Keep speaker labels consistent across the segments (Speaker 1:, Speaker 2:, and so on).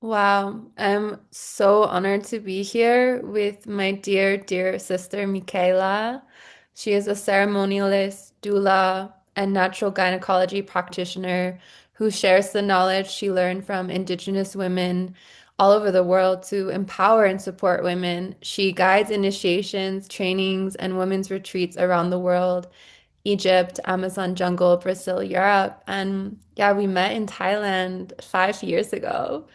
Speaker 1: Wow, I'm so honored to be here with my dear, dear sister, Micaela. She is a ceremonialist, doula, and natural gynecology practitioner who shares the knowledge she learned from Indigenous women all over the world to empower and support women. She guides initiations, trainings, and women's retreats around the world, Egypt, Amazon jungle, Brazil, Europe. And yeah, we met in Thailand 5 years ago.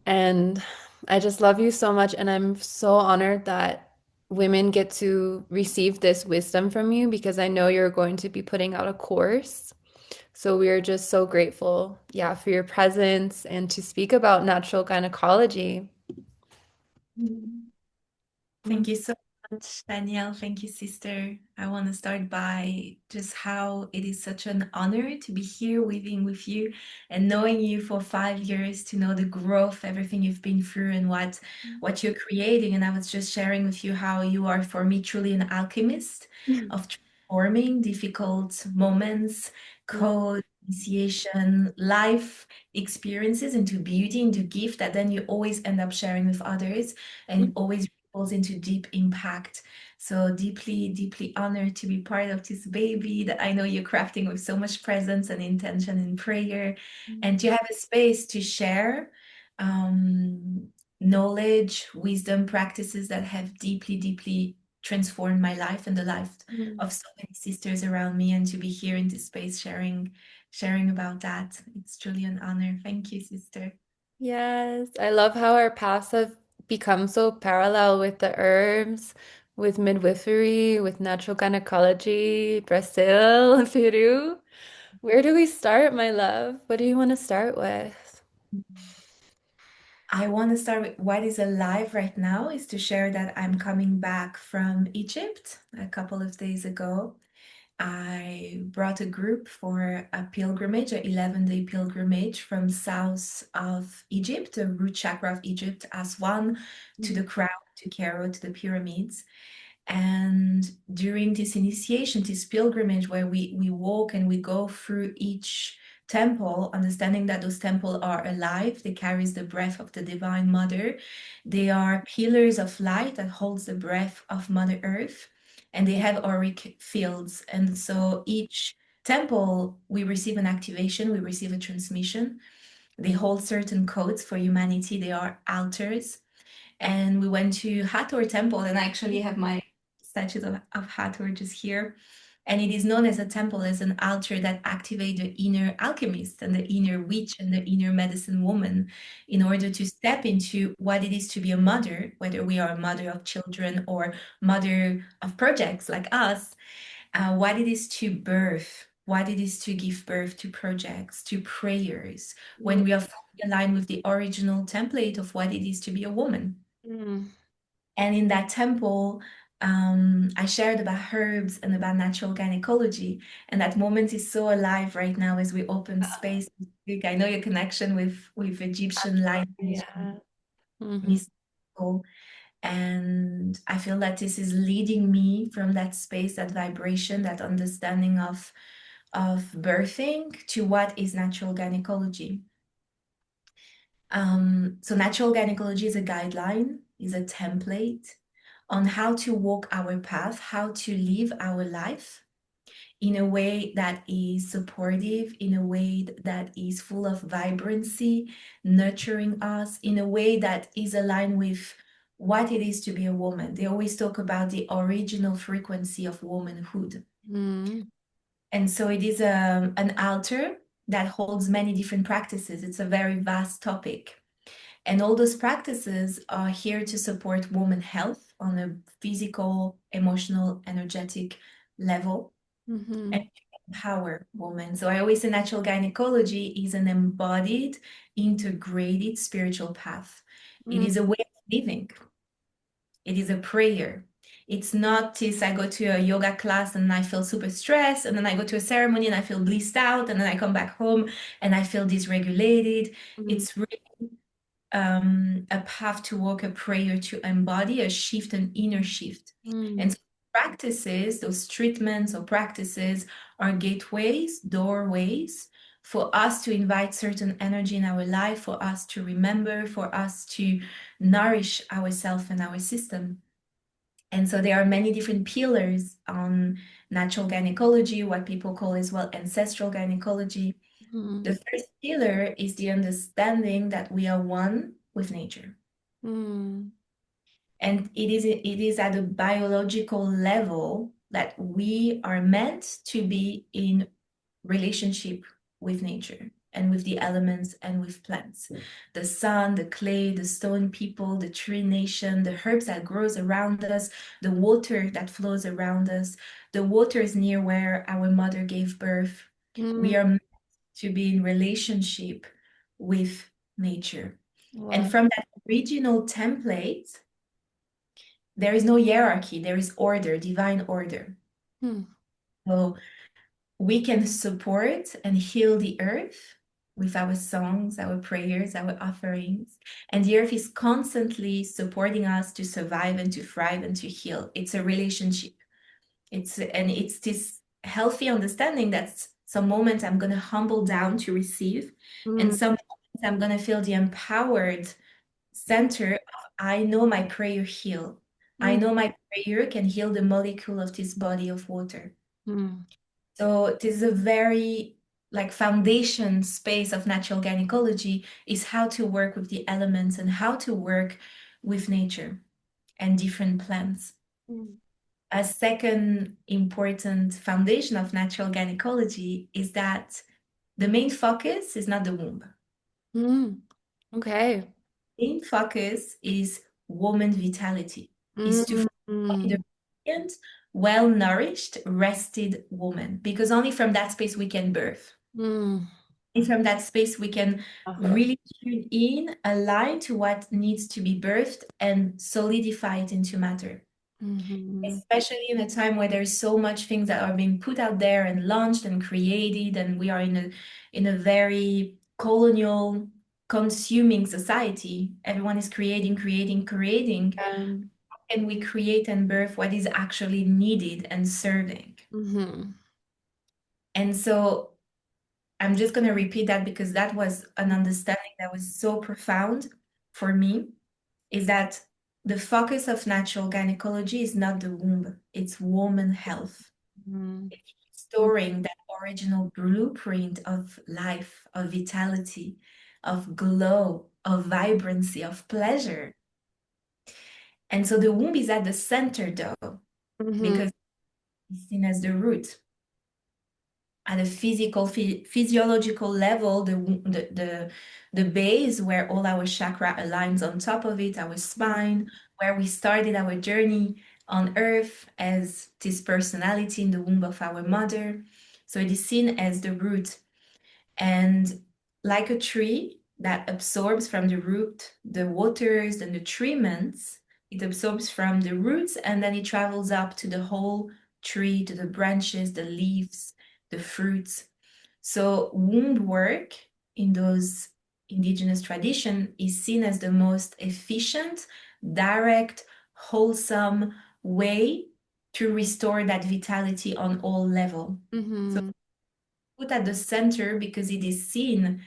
Speaker 1: And I just love you so much. And I'm so honored that women get to receive this wisdom from you because I know you're going to be putting out a course. So we are just so grateful, yeah, for your presence and to speak about natural gynecology.
Speaker 2: Thank you so much, Danielle. Thank you, sister. I want to start by just how it is such an honor to be here living with you and knowing you for 5 years, to know the growth, everything you've been through and what you're creating. And I was just sharing with you how you are for me truly an alchemist of transforming difficult moments, code, initiation, life experiences into beauty, into gift that then you always end up sharing with others and always falls into deep impact. So deeply, deeply honored to be part of this baby that I know you're crafting with so much presence and intention and prayer, and to have a space to share um, knowledge, wisdom, practices that have deeply, deeply transformed my life and the life of so many sisters around me, and to be here in this space sharing about that. It's truly an honor. Thank you, sister.
Speaker 1: Yes, I love how our paths have become so parallel with the herbs, with midwifery, with natural gynecology, Brazil, Peru. Where do we start, my love? What do you want to start with?
Speaker 2: I want to start with what is alive right now is to share that I'm coming back from Egypt a couple of days ago. I brought a group for a pilgrimage, an 11-day pilgrimage from south of Egypt, the root chakra of Egypt, Aswan, to the crown, to Cairo, to the pyramids. And during this initiation, this pilgrimage where we walk and we go through each temple, understanding that those temples are alive, they carries the breath of the Divine Mother. They are pillars of light that holds the breath of Mother Earth, and they have auric fields. And so each temple, we receive an activation, we receive a transmission. They hold certain codes for humanity. They are altars, and we went to Hathor Temple, and I actually have my statues of Hathor just here. And it is known as a temple, as an altar that activates the inner alchemist and the inner witch and the inner medicine woman in order to step into what it is to be a mother, whether we are a mother of children or mother of projects like us, what it is to birth, what it is to give birth to projects, to prayers, when we are fully aligned with the original template of what it is to be a woman.
Speaker 1: Mm.
Speaker 2: And in that temple, I shared about herbs and about natural gynecology. And that moment is so alive right now as we open space. I know your connection with Egyptian
Speaker 1: Absolutely,
Speaker 2: lineage,
Speaker 1: yeah. Hmm.
Speaker 2: mystical. And I feel that this is leading me from that space, that vibration, that understanding of birthing to what is natural gynecology. So natural gynecology is a guideline, is a template on how to walk our path, how to live our life in a way that is supportive, in a way that is full of vibrancy, nurturing us, in a way that is aligned with what it is to be a woman. They always talk about the original frequency of womanhood.
Speaker 1: Mm.
Speaker 2: And so it is an altar that holds many different practices. It's a very vast topic. And all those practices are here to support woman health on a physical, emotional, energetic level, and
Speaker 1: Hmm.
Speaker 2: to empower women. So I always say natural gynecology is an embodied, integrated spiritual path. It
Speaker 1: Mm.
Speaker 2: is a way of living. It is a prayer. It's not this I go to a yoga class and I feel super stressed, and then I go to a ceremony and I feel blissed out, and then I come back home and I feel dysregulated.
Speaker 1: Mm.
Speaker 2: It's really a path to walk, a prayer to embody a shift, an inner shift. And
Speaker 1: Mm.
Speaker 2: so practices, those treatments or practices are gateways, doorways for us to invite certain energy in our life, for us to remember, for us to nourish ourselves and our system. And so there are many different pillars on natural gynecology, what people call as well ancestral gynecology.
Speaker 1: Mm-hmm.
Speaker 2: The first pillar is the understanding that we are one with nature.
Speaker 1: Mm-hmm.
Speaker 2: And it is at a biological level that we are meant to be in relationship with nature and with the elements and with plants. The sun, the clay, the stone people, the tree nation, the herbs that grows around us, the water that flows around us, the waters near where our mother gave birth. We are meant to be in relationship with nature. And
Speaker 1: Wow.
Speaker 2: from that original template, there is no hierarchy, there is order, divine order.
Speaker 1: Hmm.
Speaker 2: So we can support and heal the earth with our songs, our prayers, our offerings. And the earth is constantly supporting us to survive and to thrive and to heal. It's a relationship. It's this healthy understanding that some moments I'm going to humble down to receive, and
Speaker 1: Mm,
Speaker 2: some moments I'm going to feel the empowered center of I know my prayer heal. I
Speaker 1: mm,
Speaker 2: know my prayer can heal the molecule of this body of water.
Speaker 1: mm,
Speaker 2: So this is a very like foundation space of natural gynecology is how to work with the elements and how to work with nature and different plants.
Speaker 1: mm,
Speaker 2: A second important foundation of natural gynecology is that the main focus is not the womb.
Speaker 1: mm. Okay.
Speaker 2: Main focus is woman vitality, is to
Speaker 1: Mm,
Speaker 2: find a
Speaker 1: mm,
Speaker 2: radiant, well-nourished, rested woman, because only from that space we can birth.
Speaker 1: mm.
Speaker 2: And from that space, we can
Speaker 1: Uh-huh.
Speaker 2: really tune in, align to what needs to be birthed, and solidify it into matter.
Speaker 1: Mhm.
Speaker 2: Especially in a time where there's so much things that are being put out there and launched and created, and we are in a very colonial, consuming society. Everyone is creating, creating, creating.
Speaker 1: Um,
Speaker 2: And we create and birth what is actually needed and serving.
Speaker 1: mhm.
Speaker 2: And so I'm just going to repeat that because that was an understanding that was so profound for me, is that the focus of natural gynecology is not the womb, it's woman health.
Speaker 1: Mhm.
Speaker 2: It's restoring that original blueprint of life, of vitality, of glow, of vibrancy, of pleasure. And so the womb is at the center though,
Speaker 1: Mhm.
Speaker 2: because it's seen as the root. At a physiological level, the base where all our chakra aligns on top of it, our spine, where we started our journey on earth as this personality in the womb of our mother. So it is seen as the root. And like a tree that absorbs from the root the waters, the nutriments, it absorbs from the roots and then it travels up to the whole tree, to the branches, the leaves, the fruits. So womb work in those indigenous tradition is seen as the most efficient, direct, wholesome way to restore that vitality on all level. So
Speaker 1: Mhm.
Speaker 2: put at the center because it is seen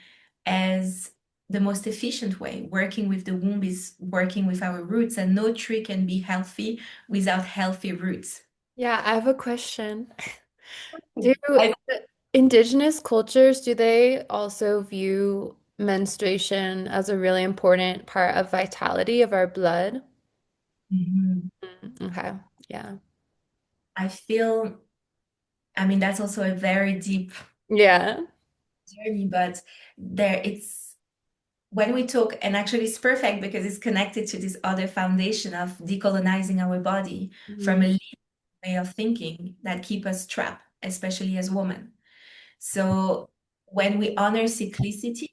Speaker 2: as the most efficient way. Working with the womb is working with our roots, and no tree can be healthy without healthy roots.
Speaker 1: Yeah, I have a question. Do
Speaker 2: I,
Speaker 1: indigenous cultures, do they also view menstruation as a really important part of vitality of our blood?
Speaker 2: Mhm.
Speaker 1: Okay. Yeah.
Speaker 2: I feel, I mean, that's also a very deep
Speaker 1: Yeah.
Speaker 2: journey, but there it's when we talk, and actually it's perfect because it's connected to this other foundation of decolonizing our body from
Speaker 1: Mhm.
Speaker 2: a linear way of thinking that keep us trapped, especially as women. So when we honor cyclicity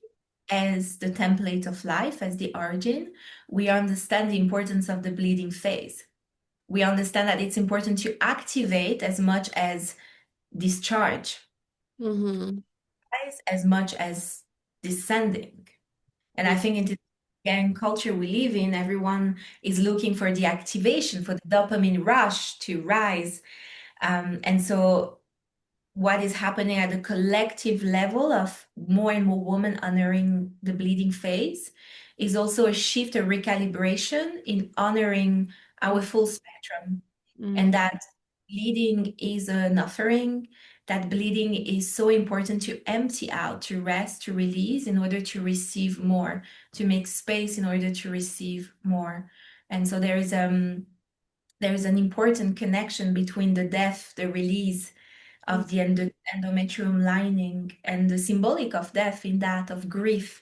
Speaker 2: as the template of life, as the origin, we understand the importance of the bleeding phase. We understand that it's important to activate as much as discharge,
Speaker 1: Mhm.
Speaker 2: as much as descending. And I think in the gang culture we live in, everyone is looking for the activation, for the dopamine rush to rise. And so what is happening at the collective level of more and more women honoring the bleeding phase is also a shift, a recalibration in honoring our full spectrum,
Speaker 1: Mm,
Speaker 2: and that bleeding is an offering, that bleeding is so important to empty out, to rest, to release in order to receive more, to make space in order to receive more. And so there is an important connection between the death, the release
Speaker 1: mm,
Speaker 2: of the endometrium lining, and the symbolic of death in that of grief,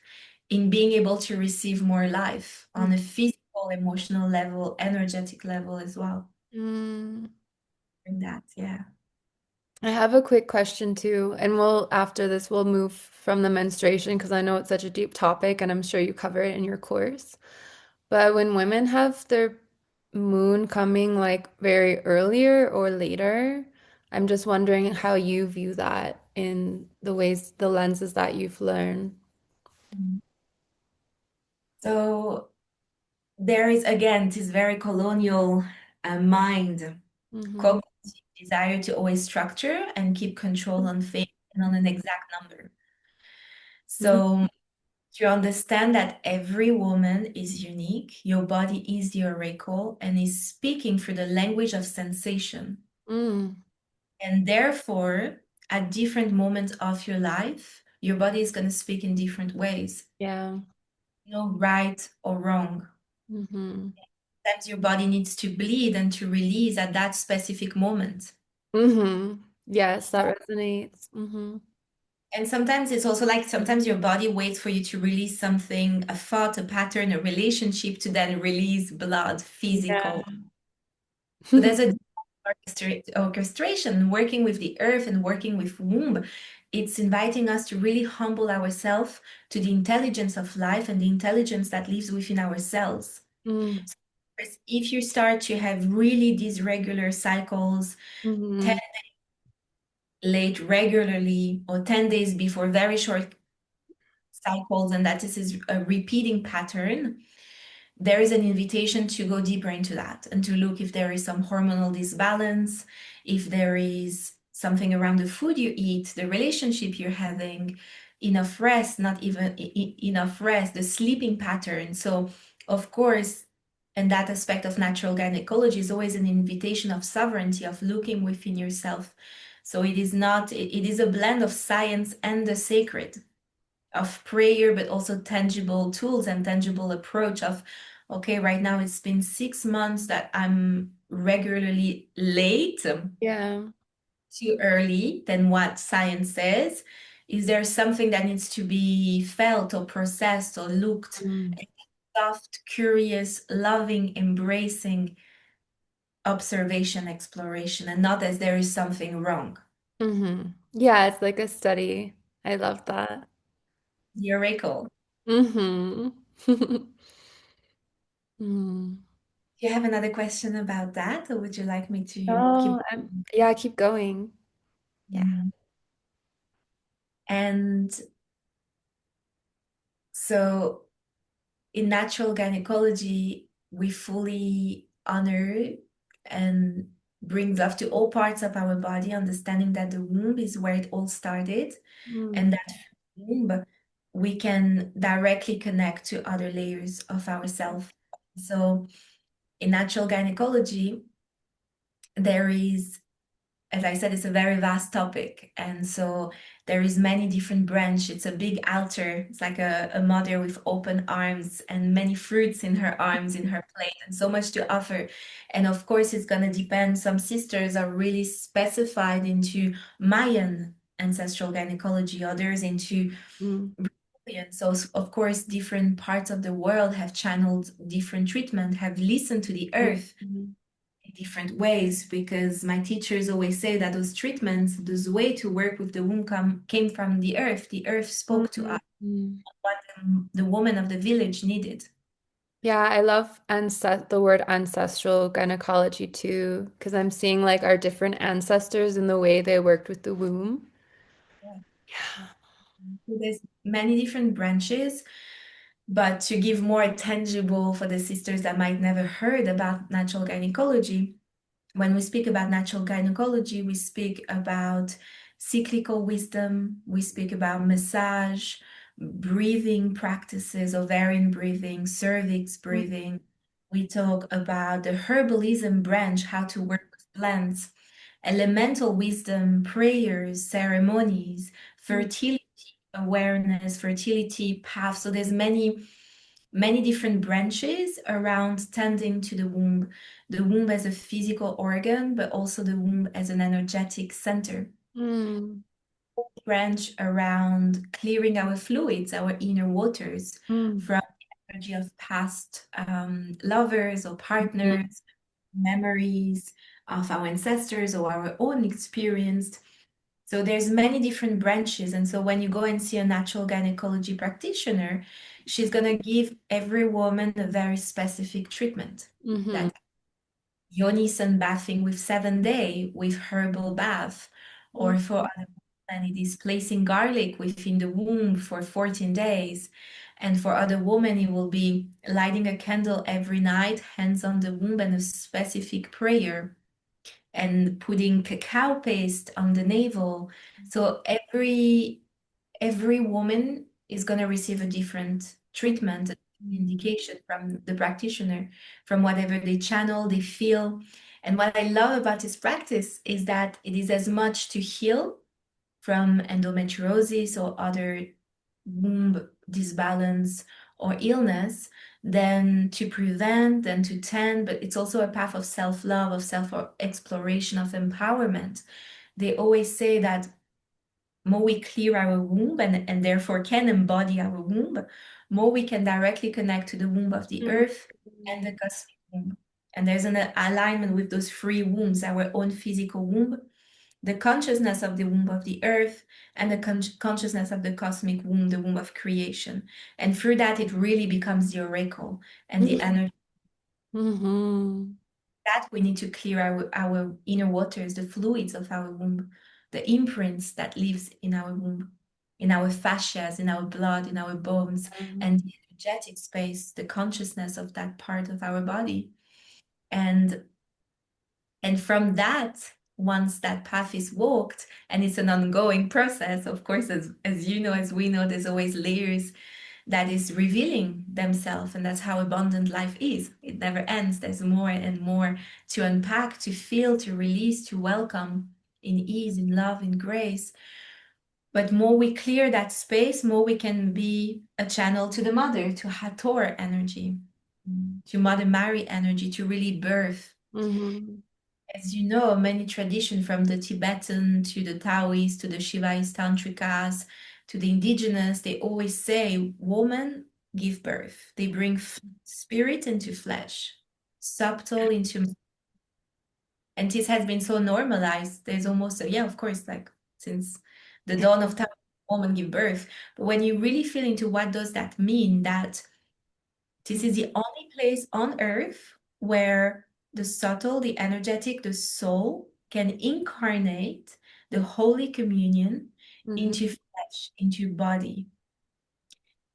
Speaker 2: in being able to receive more life
Speaker 1: mm,
Speaker 2: on a physical, emotional level, energetic level as well.
Speaker 1: mm.
Speaker 2: In that, yeah.
Speaker 1: I have a quick question too, and after this we'll move from the menstruation because I know it's such a deep topic and I'm sure you cover it in your course. But when women have their moon coming like very earlier or later, I'm just wondering how you view that in the ways, the lenses that you've learned.
Speaker 2: Mhm. So there is again this very colonial mind,
Speaker 1: Mm-hmm.
Speaker 2: cognitive desire to always structure and keep control on things and on an exact number. So to understand that every woman is unique, your body is the oracle and is speaking through the language of sensation.
Speaker 1: Mm-hmm.
Speaker 2: And therefore, at different moments of your life, your body is going to speak in different ways.
Speaker 1: Yeah.
Speaker 2: No right or wrong.
Speaker 1: Mm-hmm.
Speaker 2: Sometimes your body needs to bleed and to release at that specific moment.
Speaker 1: Mm-hmm. Yes, that resonates. Mm-hmm.
Speaker 2: And sometimes it's also like sometimes your body waits for you to release something, a thought, a pattern, a relationship to then release blood,
Speaker 1: Yeah.
Speaker 2: physical. So there's a orchestration, working with the earth and working with womb. It's inviting us to really humble ourselves to the intelligence of life and the intelligence that lives within ourselves.
Speaker 1: Mm-hmm.
Speaker 2: If you start to have really these regular cycles, 10
Speaker 1: Mm-hmm.
Speaker 2: late regularly, or 10 days before very short cycles, and that this is a repeating pattern, there is an invitation to go deeper into that and to look if there is some hormonal disbalance, if there is something around the food you eat, the relationship you're having, enough rest, not even enough rest, the sleeping pattern. So, of course, and that aspect of natural gynecology is always an invitation of sovereignty, of looking within yourself. So it is not, it is a blend of science and the sacred, of prayer, but also tangible tools and tangible approach of, okay, right now it's been 6 months that I'm regularly late,
Speaker 1: Yeah.
Speaker 2: too early than what science says. Is there something that needs to be felt or processed or looked? Soft, curious, loving, embracing observation, exploration, and not as there is something wrong.
Speaker 1: Mm-hmm. Yeah, it's like a study. I love that.
Speaker 2: The oracle.
Speaker 1: Mm-hmm. Mm.
Speaker 2: Do you have another question about that, or would you like me to keep?
Speaker 1: Oh, yeah, keep going. Yeah.
Speaker 2: Mhm. And so in natural gynecology, we fully honor and bring love to all parts of our body, understanding that the womb is where it all started,
Speaker 1: Mm.
Speaker 2: and that womb we can directly connect to other layers of ourselves. So in natural gynecology, there is, as I said, it's a very vast topic. And so there is many different branches. It's a big altar. It's like a mother with open arms and many fruits in her arms, in her plate, and so much to offer. And of course, it's going to depend. Some sisters are really specified into Mayan ancestral gynecology, others into
Speaker 1: Mm.
Speaker 2: Brazilian. So, of course, different parts of the world have channeled different treatment, have listened to the earth
Speaker 1: Mhm.
Speaker 2: in different ways, because my teachers always say that those treatments, this way to work with the womb came from the earth. The earth spoke to us
Speaker 1: Mhm.
Speaker 2: what the woman of the village needed.
Speaker 1: Yeah, I love the word ancestral gynecology too, because I'm seeing like our different ancestors in the way they worked with the womb.
Speaker 2: Yeah.
Speaker 1: Yeah.
Speaker 2: So there's many different branches, but to give more tangible for the sisters that might never heard about natural gynecology, when we speak about natural gynecology, we speak about cyclical wisdom. We speak about massage, breathing practices, ovarian breathing, cervix breathing. We talk about the herbalism branch, how to work with plants, elemental wisdom, prayers, ceremonies, fertility awareness, fertility path. So there's many different branches around tending to the womb as a physical organ, but also the womb as an energetic center.
Speaker 1: Mm.
Speaker 2: Branch around clearing our fluids, our inner waters
Speaker 1: Mm.
Speaker 2: from the energy of past lovers or
Speaker 1: Mhm.
Speaker 2: partners, memories of our ancestors or our own experience. So there's many different branches. And so when you go and see a natural gynecology practitioner, she's going to give every woman a very specific treatment.
Speaker 1: Mhm.
Speaker 2: That yoni sun bathing with 7 day with herbal bath, or for other women, it is placing garlic within the womb for 14 days. And for other women, it will be lighting a candle every night, hands on the womb, and a specific prayer and putting cacao paste on the navel. So every woman is going to receive a different treatment, indication from the practitioner, from whatever they channel, they feel. And what I love about this practice is that it is as much to heal from endometriosis or other womb disbalance or illness than to prevent, than to tend, but it's also a path of self-love, of self-exploration, of empowerment. They always say that more we clear our womb and therefore can embody our womb, more we can directly connect to the womb of the
Speaker 1: Mhm.
Speaker 2: earth and the cosmic womb. And there's an alignment with those three wombs, our own physical womb, the consciousness of the womb of the earth, and the consciousness of the cosmic womb, the womb of creation. And through that, it really becomes the oracle and the
Speaker 1: Mhm.
Speaker 2: energy
Speaker 1: Mhm.
Speaker 2: that we need to clear our inner waters, the fluids of our womb, the imprints that lives in our womb, in our fascias, in our blood, in our bones, and the energetic space, the consciousness of that part of our body. And And from that, once that path is walked, and it's an ongoing process, of course, as you know, as we know, there's always layers that is revealing themselves. And that's how abundant life is. It never ends. There's more and more to unpack, to feel, to release, to welcome in ease, in love, in grace. But more we clear that space, more we can be a channel to the mother, to Hathor energy, to Mother Mary energy, to really birth.
Speaker 1: Mhm.
Speaker 2: As you know, many traditions from the Tibetan to the Taoist to the Shivaist Tantrikas to the indigenous, they always say woman give birth. They bring spirit into flesh, subtle into, and this has been so normalized. There's almost a, yeah, of course, like since the dawn of time, woman give birth. But when you really feel into what does that mean, that this is the only place on earth where the subtle, the energetic, the soul can incarnate the Holy Communion
Speaker 1: Mhm.
Speaker 2: into flesh, into body.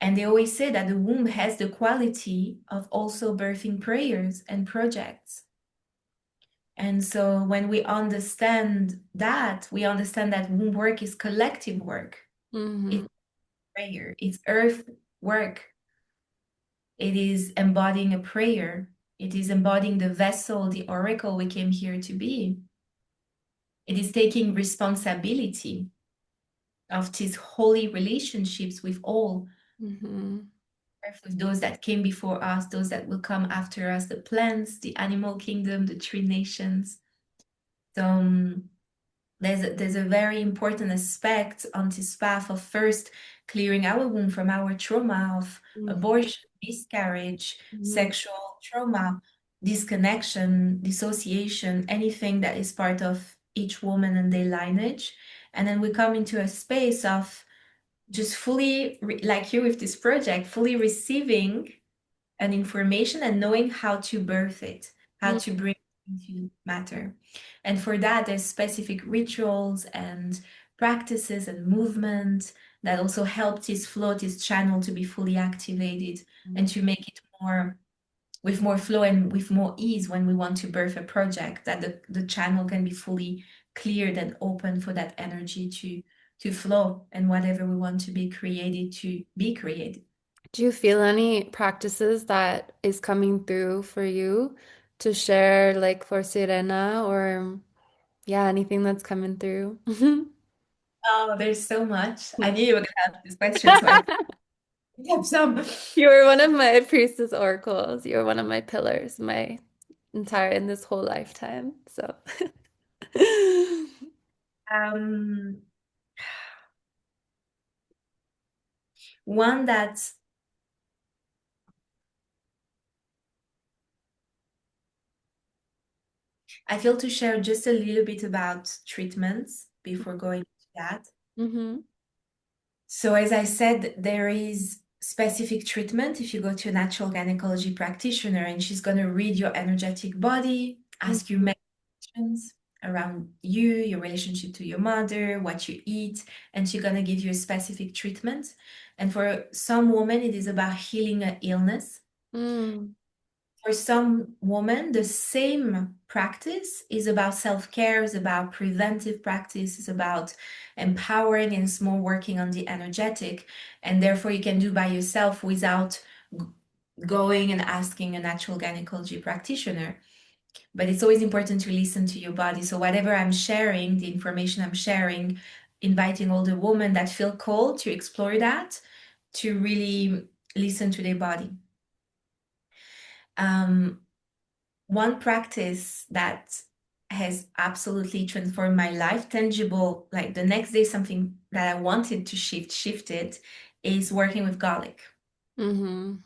Speaker 2: And they always say that the womb has the quality of also birthing prayers and projects. And so when we understand that, we understand that womb work is collective work. It's
Speaker 1: Mhm.
Speaker 2: prayer, it's earth work. It is embodying a prayer. It is embodying the vessel, the oracle we came here to be. It is taking responsibility of these holy relationships with all,
Speaker 1: Mhm.
Speaker 2: with those that came before us, those that will come after us, the plants, the animal kingdom, the three nations. So there's a very important aspect on this path of first clearing our womb from our trauma of
Speaker 1: Mhm.
Speaker 2: abortion, miscarriage,
Speaker 1: Mhm.
Speaker 2: sexual trauma, disconnection, dissociation, anything that is part of each woman and their lineage. And then we come into a space of just fully, like you with this project, fully receiving an information and knowing how to birth it, how
Speaker 1: Mhm.
Speaker 2: to bring it into matter. And for that, there's specific rituals and practices and movement that also help this flow, this channel to be fully activated and to make it more with more flow and with more ease when we want to birth a project, that the channel can be fully cleared and open for that energy to flow and whatever we want to be created to be created.
Speaker 1: Do you feel any practices that is coming through for you to share, like for Sirena or yeah, anything that's coming through?
Speaker 2: Oh, there's so much. I knew you were gonna ask this question, so I have some.
Speaker 1: You were one of my priestess oracles. You were one of my pillars, my entire in this whole lifetime. So,
Speaker 2: Um, one that I feel to share just a little bit about treatments before going to that.
Speaker 1: hmm
Speaker 2: So, as I said, there is specific treatment if you go to a natural gynecology practitioner, and she's going to read your energetic body, ask you many questions around you, your relationship to your mother, what you eat, and she's going to give you a specific treatment. And for some women, it is about healing an illness.
Speaker 1: Mm,
Speaker 2: For some women, the same practice is about self-care, is about preventive practice, is about empowering and it's more working on the energetic. And therefore you can do by yourself without g- going and asking a natural gynecology practitioner. But it's always important to listen to your body. So whatever I'm sharing, the information I'm sharing, inviting all the women that feel called to explore that, to really listen to their body. Um, One practice that has absolutely transformed my life, tangible, like the next day, something that I wanted to shifted, is working with garlic.
Speaker 1: hmm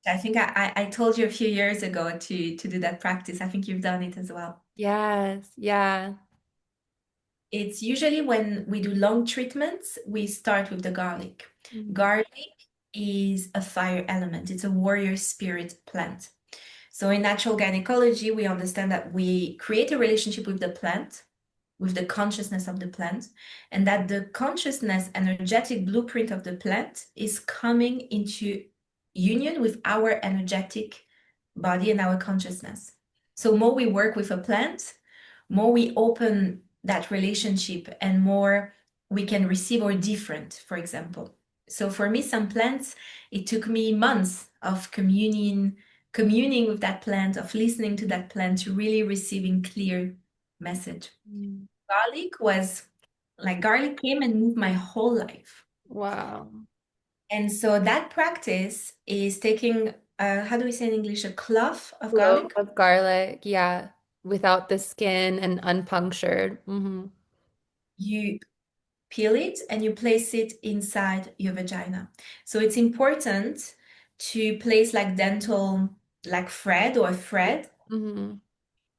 Speaker 2: I think I told you a few years ago to do that practice. I think you've done it as well.
Speaker 1: Yes, yeah.
Speaker 2: It's usually when we do long treatments, we start with the garlic.
Speaker 1: Mhm.
Speaker 2: Garlic is a fire element. It's a warrior spirit plant. So in natural gynecology, we understand that we create a relationship with the plant, with the consciousness of the plant, and that the consciousness energetic blueprint of the plant is coming into union with our energetic body and our consciousness. So more we work with a plant, more we open that relationship and more we can receive or different, for example. So for me, some plants, it took me months of communing with that plant, of listening to that plant to really receiving clear message.
Speaker 1: Mm.
Speaker 2: Garlic came and moved my whole life.
Speaker 1: Wow.
Speaker 2: And so that practice is taking, how do we say in English, a clove of
Speaker 1: Clove
Speaker 2: garlic.
Speaker 1: of garlic, yeah, without the skin and unpunctured.
Speaker 2: You peel it and you place it inside your vagina. So it's important to place like dental, like thread or thread
Speaker 1: hmm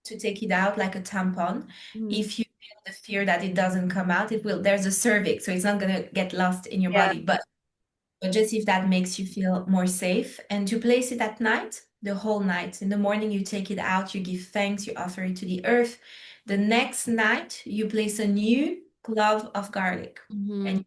Speaker 2: to take it out like a tampon.
Speaker 1: hmm
Speaker 2: If you feel the fear that it doesn't come out, it will, there's a cervix, so it's not going to get lost in your
Speaker 1: Yeah.
Speaker 2: body. But just if that makes you feel more safe, and to place it at night, the whole night. In the morning, you take it out, you give thanks, you offer it to the earth. The next night, you place a new clove of garlic.
Speaker 1: hmm
Speaker 2: And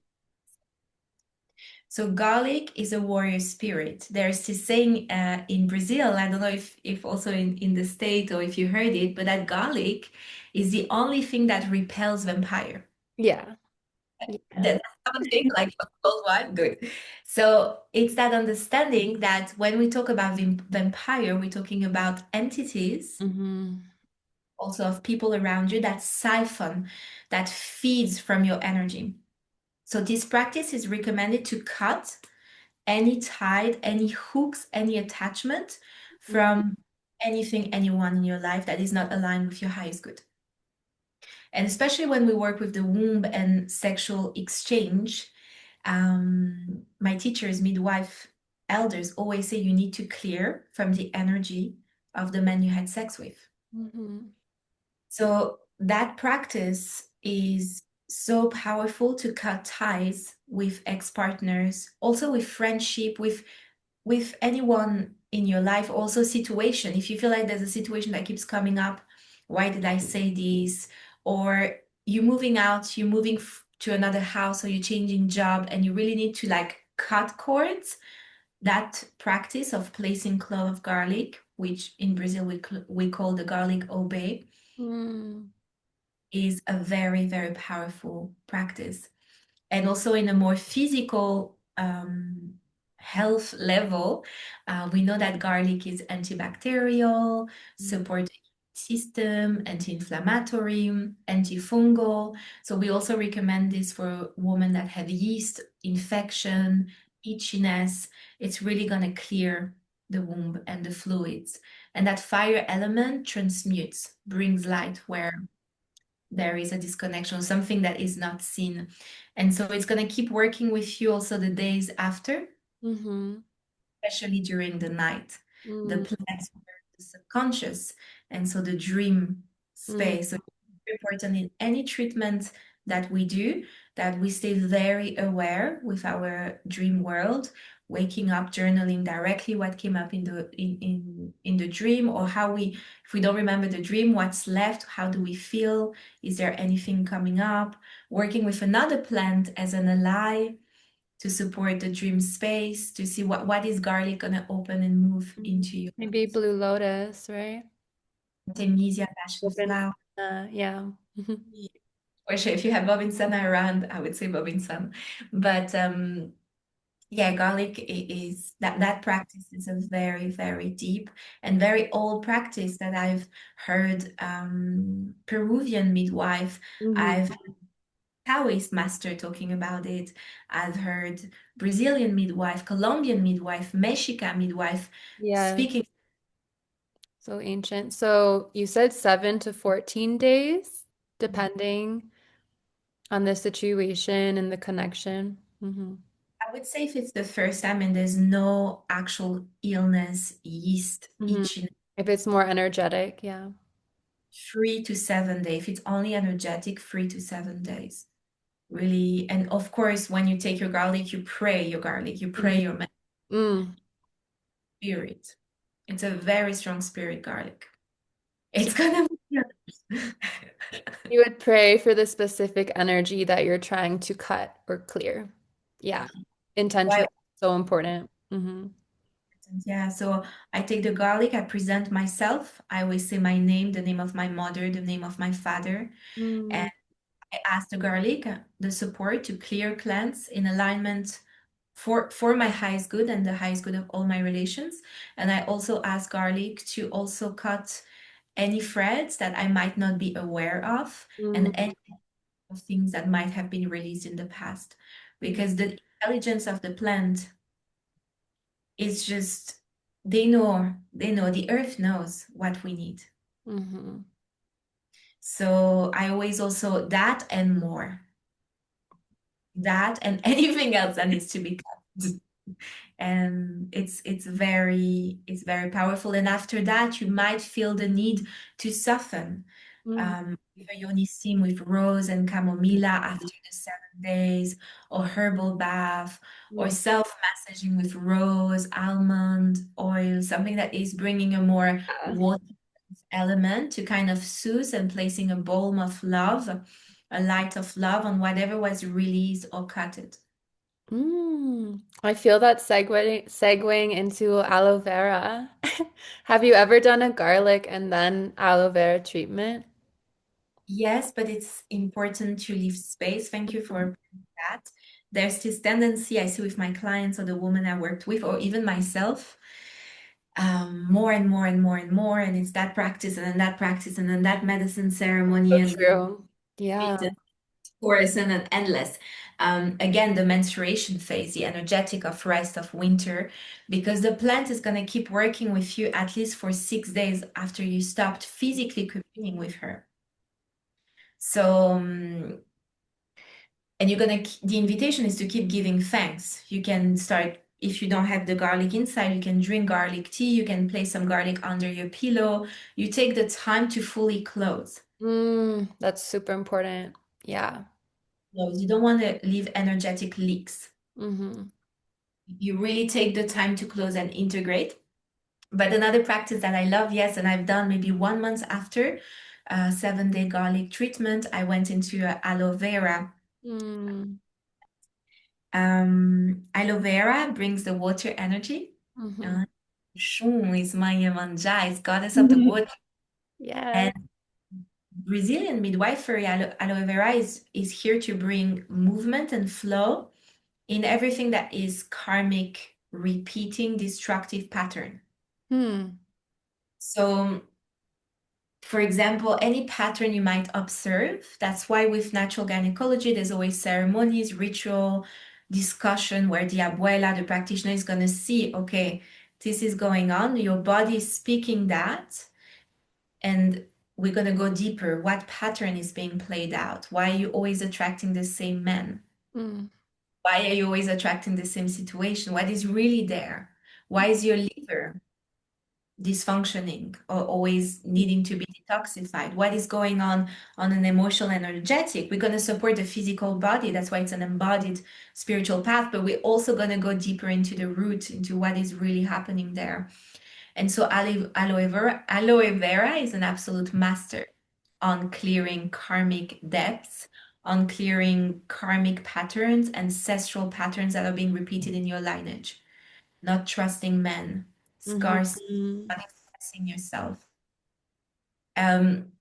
Speaker 2: so garlic is a warrior spirit. There's this saying in Brazil, I don't know if also in the state or if you heard it, but that garlic is the only thing that repels vampire.
Speaker 1: Yeah. Yeah.
Speaker 2: That's something like worldwide. Good. So it's that understanding that when we talk about vampire, we're talking about entities,
Speaker 1: hmm
Speaker 2: also of people around you that siphon, that feeds from your energy. So this practice is recommended to cut any tide, any hooks, any attachment from anything, anyone in your life that is not aligned with your highest good. And especially when we work with the womb and sexual exchange, my teachers, midwife, elders always say you need to clear from the energy of the man you had sex with.
Speaker 1: hmm
Speaker 2: So that practice is so powerful to cut ties with ex-partners, also with friendship, with anyone in your life, also situation. If you feel like there's a situation that keeps coming up, why did I say this? Or you're moving out, you're moving to another house, or you're changing job, and you really need to like cut cords. That practice of placing clove of garlic, which in Brazil we call the garlic obey,
Speaker 1: mm
Speaker 2: is a very, very powerful practice. And also in a more physical health level, we know that garlic is antibacterial, support the system, anti-inflammatory, antifungal. So we also recommend this for women that have yeast infection, itchiness. It's really going to clear the womb and the fluids. And that fire element transmutes, brings light where there is a disconnection, something that is not seen. And so it's going to keep working with you also the days after,
Speaker 1: Mm-hmm.
Speaker 2: especially during the night. The
Speaker 1: Mm-hmm.
Speaker 2: plants were the subconscious, and so the dream
Speaker 1: Mm-hmm.
Speaker 2: space. So it's very important in any treatment that we do that we stay very aware with our dream world, waking up, journaling directly what came up in the dream, or how we, if we don't remember the dream, what's left, how do we feel? Is there anything coming up? Working with another plant as an ally to support the dream space, to see what is garlic going to open and move into you.
Speaker 1: Maybe Blue Lotus, right?
Speaker 2: Artemisia, passion
Speaker 1: Open.
Speaker 2: flower.
Speaker 1: Yeah.
Speaker 2: For sure, if you have Bobinsana around, I would say Bobinsana. But yeah, garlic is that practice is a very, very deep and very old practice that I've heard Peruvian midwife.
Speaker 1: Mm-hmm.
Speaker 2: I've Taoist master talking about it. I've heard Brazilian midwife, Colombian midwife, Mexican midwife
Speaker 1: Yeah.
Speaker 2: speaking.
Speaker 1: So ancient. So you said 7 to 14 days, depending on the situation and the connection. Mm-hmm.
Speaker 2: I would say if it's the first time and there's no actual illness, yeast,
Speaker 1: Mm-hmm.
Speaker 2: itching,
Speaker 1: If it's more energetic, yeah.
Speaker 2: 3 to 7 days. If it's only energetic, 3 to 7 days. Really. And of course, when you take your garlic, you pray your garlic, you pray your
Speaker 1: Mm-hmm. Mm.
Speaker 2: spirit. It's a very strong spirit garlic.
Speaker 1: So
Speaker 2: It's gonna be
Speaker 1: you would pray for the specific energy that you're trying to cut or clear. Yeah. Intention
Speaker 2: why.
Speaker 1: is so important. Mm-hmm.
Speaker 2: Yeah, so I take the garlic, I present myself. I always say my name, the name of my mother, the name of my father. And
Speaker 1: Mm.
Speaker 2: I ask the garlic, the support to clear, cleanse in alignment for my highest good and the highest good of all my relations. And I also ask garlic to also cut any threads that I might not be aware of and
Speaker 1: Mm.
Speaker 2: any of things that might have been released in the past.
Speaker 1: Mm.
Speaker 2: Because the intelligence of the plant is just, they know, the earth knows what we need.
Speaker 1: Mm-hmm.
Speaker 2: So I always also that and more, that and anything else that needs to be cut. And it's very powerful. And after that, you might feel the need to soften.
Speaker 1: Mm.
Speaker 2: With a yoni steam with rose and chamomilla after the 7 days, or herbal bath, or
Speaker 1: Mm.
Speaker 2: self-massaging with rose, almond oil, something that is bringing a more
Speaker 1: Yeah.
Speaker 2: water element to kind of soothe and placing a balm of love, a light of love on whatever was released or cut it.
Speaker 1: I feel that segueing into aloe vera. Have you ever done a garlic and then aloe vera treatment?
Speaker 2: Yes, but it's important to leave space. Thank you for that. There's this tendency I see with my clients or the woman I worked with, or even myself, more and more and more and more. And it's that practice and then that practice and then that medicine ceremony
Speaker 1: So
Speaker 2: and
Speaker 1: true. Yeah.
Speaker 2: the course and then endless. Again, the menstruation phase, the energetic of rest of winter, because the plant is going to keep working with you at least for 6 days after you stopped physically communing with her. So, and the invitation is to keep giving thanks. You can start, if you don't have the garlic inside, you can drink garlic tea, you can place some garlic under your pillow. You take the time to fully close.
Speaker 1: That's super important. Yeah.
Speaker 2: Close. You don't want to leave energetic leaks.
Speaker 1: Mm-hmm.
Speaker 2: You really take the time to close and integrate. But another practice that I love, yes, and I've done maybe 1 month after a 7 day garlic treatment, I went into aloe vera.
Speaker 1: Mm-hmm.
Speaker 2: Aloe vera brings the water energy.
Speaker 1: Mm-hmm.
Speaker 2: Uh, Shun is Maya Manja, is goddess of the water.
Speaker 1: Yeah.
Speaker 2: And Brazilian midwifery, aloe vera is here to bring movement and flow in everything that is karmic, repeating, destructive pattern.
Speaker 1: Hmm.
Speaker 2: So, for example, any pattern you might observe, that's why with natural gynecology, there's always ceremonies, ritual, discussion where the abuela, the practitioner, is going to see, okay, this is going on, your body is speaking that, and we're going to go deeper. What pattern is being played out? Why are you always attracting the same men?
Speaker 1: Mm.
Speaker 2: Why are you always attracting the same situation? What is really there? Why is your liver dysfunctioning or always needing to be detoxified? What is going on an emotional energetic? We're going to support the physical body. That's why it's an embodied spiritual path, but we're also going to go deeper into the root, into what is really happening there. And so aloe vera is an absolute master on clearing karmic depths, on clearing karmic patterns, ancestral patterns that are being repeated in your lineage. Not trusting men, scarcity,
Speaker 1: Mhm.
Speaker 2: not expressing yourself. Um,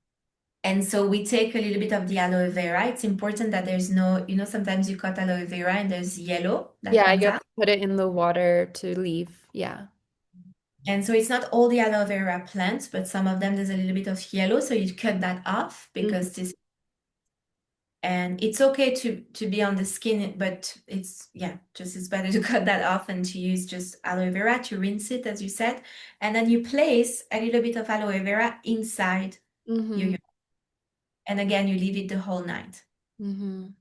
Speaker 2: and so we take a little bit of the aloe vera. It's important that there's no, sometimes you cut aloe vera and there's yellow that
Speaker 1: Yeah,
Speaker 2: comes
Speaker 1: you have
Speaker 2: out.
Speaker 1: to put it in the water to leave. Yeah.
Speaker 2: And so it's not all the aloe vera plants, but some of them there's a little bit of yellow. So you cut that off
Speaker 1: Mhm.
Speaker 2: because this, and it's okay to be on the skin, but it's, yeah, just it's better to cut that off and to use just aloe vera to rinse it, as you said. And then you place a little bit of aloe vera inside your,
Speaker 1: Mhm.
Speaker 2: and again, you leave it the whole night.
Speaker 1: Mhm.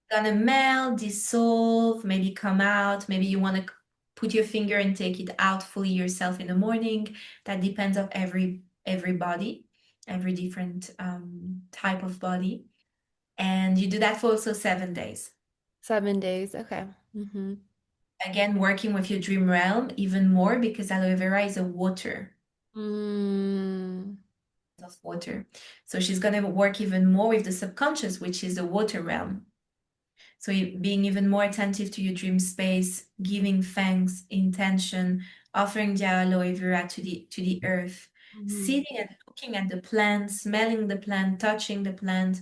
Speaker 2: Gonna melt, dissolve, maybe come out. Maybe you want to put your finger and take it out fully yourself in the morning. That depends of every body, every different type of body. And you do that for also 7 days.
Speaker 1: 7 days. Okay. Mhm.
Speaker 2: Again, working with your dream realm even more because aloe vera is a water
Speaker 1: Mm.
Speaker 2: of water. So she's gonna work even more with the subconscious, which is the water realm. So being even more attentive to your dream space, giving thanks, intention, offering the aloe vera to the earth,
Speaker 1: Mhm.
Speaker 2: sitting and looking at the plant, smelling the plant, touching the plant,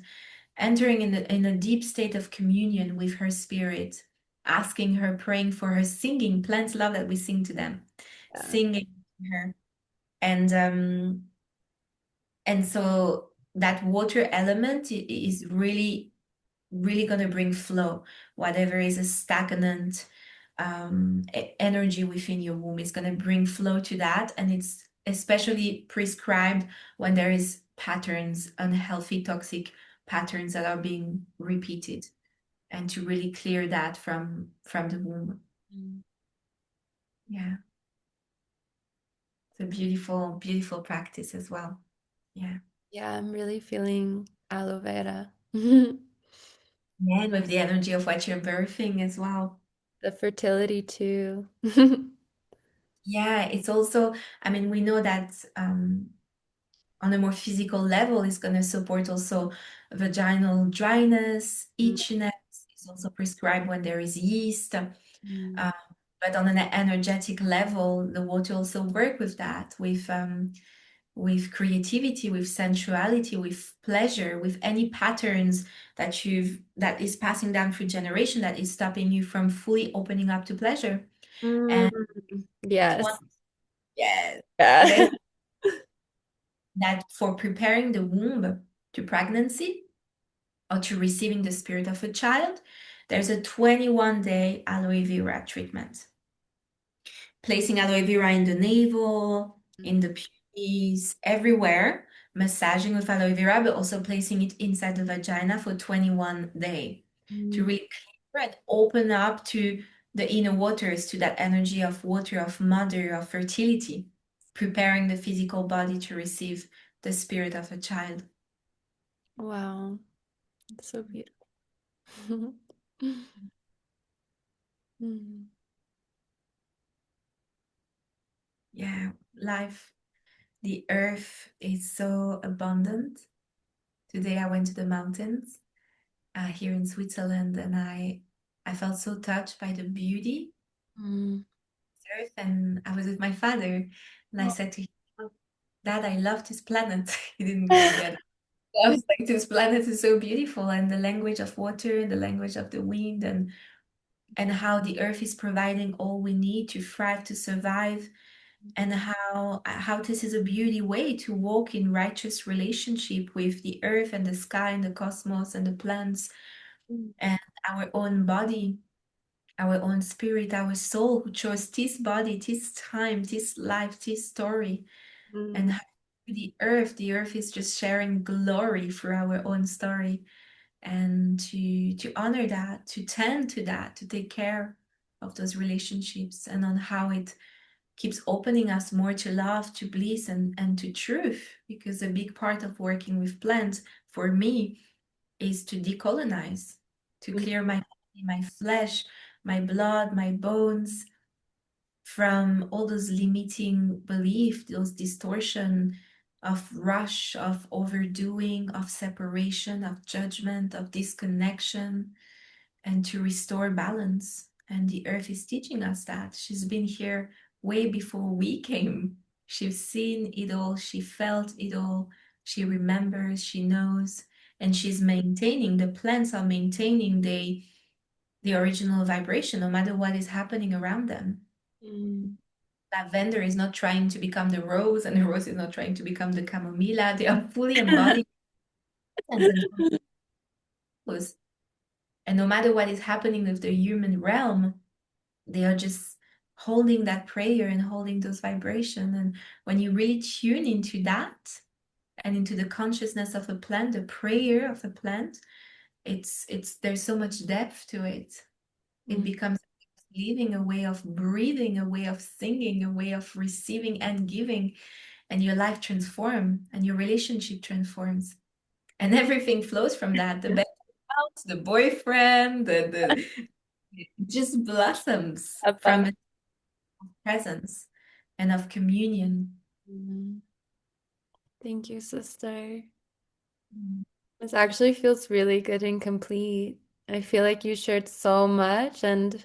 Speaker 2: entering in a deep state of communion with her spirit, asking her, praying for her, singing. Plants love that we sing to them,
Speaker 1: Yeah.
Speaker 2: singing to her. And so that water element is really going to bring flow. Whatever is a stagnant energy within your womb is going to bring flow to that. And it's especially prescribed when there is patterns, unhealthy, toxic patterns that are being repeated, and to really clear that from the womb.
Speaker 1: Mm.
Speaker 2: Yeah, it's a beautiful, beautiful practice as well. Yeah.
Speaker 1: Yeah, I'm really feeling aloe vera.
Speaker 2: Yeah, and with the energy of what you're birthing as well.
Speaker 1: The fertility too.
Speaker 2: Yeah, it's also, I mean, we know that on a more physical level is going to support also vaginal dryness, itchiness is also prescribed when there is yeast.
Speaker 1: Mhm.
Speaker 2: But on an energetic level, the water also work with creativity, with sensuality, with pleasure, with any patterns that is passing down through generation that is stopping you from fully opening up to pleasure.
Speaker 1: Mm.
Speaker 2: And one,
Speaker 1: Yes.
Speaker 2: yes,
Speaker 1: Yeah.
Speaker 2: there's that for preparing the womb to pregnancy or to receiving the spirit of a child, there's a 21-day aloe vera treatment. Placing aloe vera in the navel, in the pubes, everywhere, massaging with aloe vera, but also placing it inside the vagina for 21 days to
Speaker 1: Mm.
Speaker 2: really clear and open up to the inner waters, to that energy of water, of mother, of fertility, preparing the physical body to receive the spirit of a child.
Speaker 1: Wow. It's so beautiful. Mm.
Speaker 2: Yeah, life, the earth is so abundant. Today I went to the mountains here in Switzerland, and I felt so touched by the beauty
Speaker 1: Mm.
Speaker 2: of Earth. And I was with my father, and I said to him, "Oh, Dad, I love this planet." He didn't really get it. I was like, this planet is so beautiful, and the language of water, the language of the wind, and how the earth is providing all we need to thrive, to survive, and how this is a beauty way to walk in righteous relationship with the earth and the sky and the cosmos and the plants and our own body, our own spirit, our soul who chose this body, this time, this life, this story, and
Speaker 1: Mm,
Speaker 2: how the earth is just sharing glory through our own story, and to honor that, to tend to that, to take care of those relationships, and on how it keeps opening us more to love, to bliss, and to truth. Because a big part of working with plants for me is to decolonize, to
Speaker 1: mm,
Speaker 2: clear my body, my flesh, my blood, my bones from all those limiting beliefs, those distortion of rush, of overdoing, of separation, of judgment, of disconnection, and to restore balance. And the earth is teaching us that. She's been here way before we came. She's seen it all, she felt it all, she remembers, she knows, and she's maintaining, the plants are maintaining the original vibration no matter what is happening around them.
Speaker 1: mm.
Speaker 2: Lavender is not trying to become the rose, and the rose is not trying to become the chamomilla. They are fully embodied and composed. And no matter what is happening with the human realm, they are just holding that prayer and holding those vibrations. And when you really tune into that and into the consciousness of a plant, the prayer of a plant, it's there's so much depth to it. It
Speaker 1: Mm.
Speaker 2: becomes living, a way of breathing, a way of singing, a way of receiving and giving, and your life transforms and your relationship transforms. And everything flows from that. The bank account, the boyfriend, the it just blossoms from
Speaker 1: Abundant.
Speaker 2: a presence and of communion.
Speaker 1: Mm. Thank you, sister.
Speaker 2: Mm.
Speaker 1: This actually feels really good and complete. I feel like you shared so much, and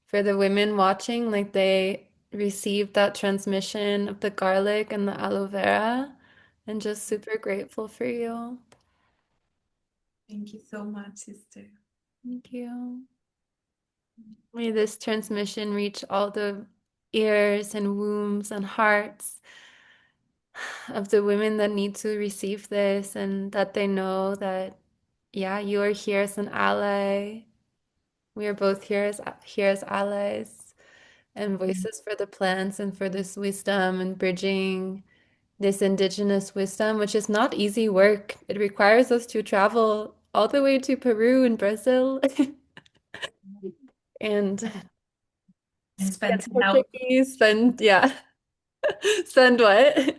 Speaker 1: for the women watching, like they received that transmission of the garlic and the aloe vera, and just super grateful for you.
Speaker 2: Thank you so much, sister.
Speaker 1: Thank you. May this transmission reach all the ears and wombs and hearts of the women that need to receive this, and that they know that, yeah, you are here as an ally. We are both here as allies and
Speaker 2: Mm.
Speaker 1: voices for the plants and for this wisdom and bridging this indigenous wisdom, which is not easy work. It requires us to travel all the way to Peru and Brazil and
Speaker 2: And
Speaker 1: speak in
Speaker 2: spend 10 hours,
Speaker 1: Portuguese and yeah, send what?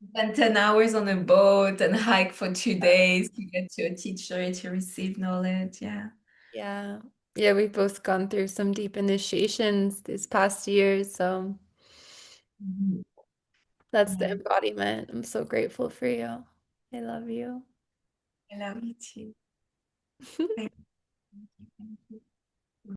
Speaker 2: spend 10 hours on a boat and hike for 2 days to get to a teacher to receive knowledge. Yeah.
Speaker 1: Yeah. Yeah, we've both gone through some deep initiations these past years, so
Speaker 2: Mhm.
Speaker 1: that's the
Speaker 2: Yeah.
Speaker 1: embodiment. I'm so grateful for you. I love you.
Speaker 2: I love you too. Thank you. Thank you.